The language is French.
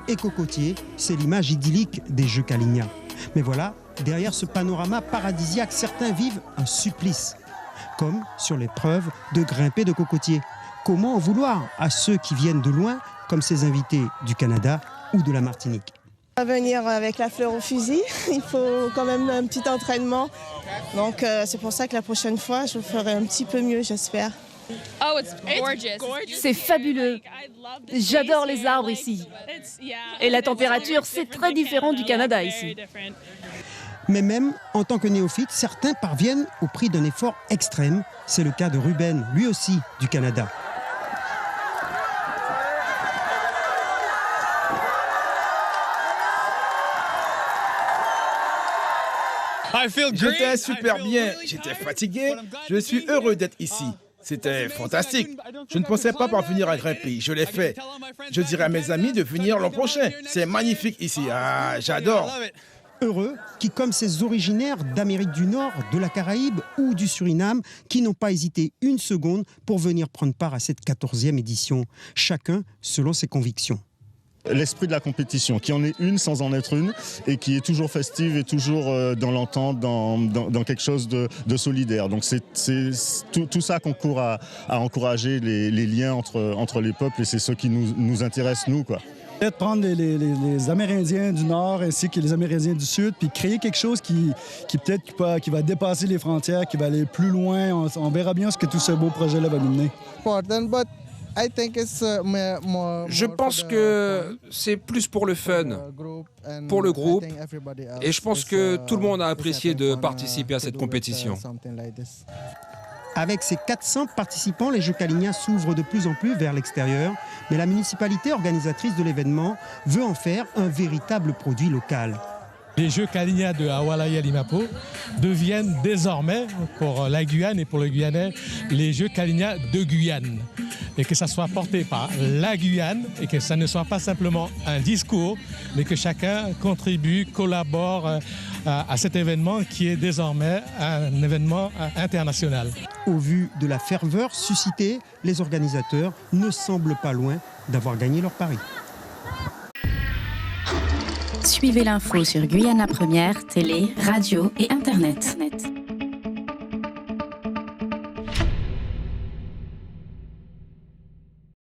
et cocotiers, c'est l'image idyllique des Jeux Caligna. Mais voilà, derrière ce panorama paradisiaque, certains vivent un supplice, comme sur l'épreuve de grimper de cocotiers. Comment en vouloir à ceux qui viennent de loin, comme ces invités du Canada ou de la Martinique? On va venir avec la fleur au fusil, il faut quand même un petit entraînement. Donc c'est pour ça que la prochaine fois, je ferai un petit peu mieux, j'espère. C'est fabuleux. J'adore les arbres ici. Et la température, c'est très différent du Canada ici. Mais même en tant que néophyte, certains parviennent au prix d'un effort extrême. C'est le cas de Ruben, lui aussi du Canada. J'étais super bien, j'étais fatigué, je suis heureux d'être ici. C'était fantastique. Je ne pensais pas parvenir à grimper, je l'ai fait. Je dirais à mes amis de venir l'an prochain. C'est magnifique ici, j'adore. Heureux qui, comme ces originaires d'Amérique du Nord, de la Caraïbe ou du Suriname, qui n'ont pas hésité une seconde pour venir prendre part à cette 14e édition, chacun selon ses convictions. L'esprit de la compétition, qui en est une sans en être une, et qui est toujours festive et toujours dans l'entente, dans quelque chose de solidaire. Donc c'est tout ça qu'on court à encourager les liens entre les peuples, et c'est ce qui nous intéresse, nous, quoi. Peut-être prendre les Amérindiens du Nord ainsi que les Amérindiens du Sud, puis créer quelque chose qui va dépasser les frontières, qui va aller plus loin. On verra bien ce que tout ce beau projet-là va nous mener. Je pense que c'est plus pour le fun, pour le groupe, et je pense que tout le monde a apprécié de participer à cette compétition. Avec ses 400 participants, les Jeux Caligna s'ouvrent de plus en plus vers l'extérieur, mais la municipalité organisatrice de l'événement veut en faire un véritable produit local. Les Jeux Caligna de Awalaya-Limapo deviennent désormais, pour la Guyane et pour le Guyanais, les Jeux Caligna de Guyane. Et que ça soit porté par la Guyane et que ça ne soit pas simplement un discours, mais que chacun contribue, collabore à cet événement qui est désormais un événement international. Au vu de la ferveur suscitée, les organisateurs ne semblent pas loin d'avoir gagné leur pari. Suivez l'info sur Guyana Première, télé, radio et Internet.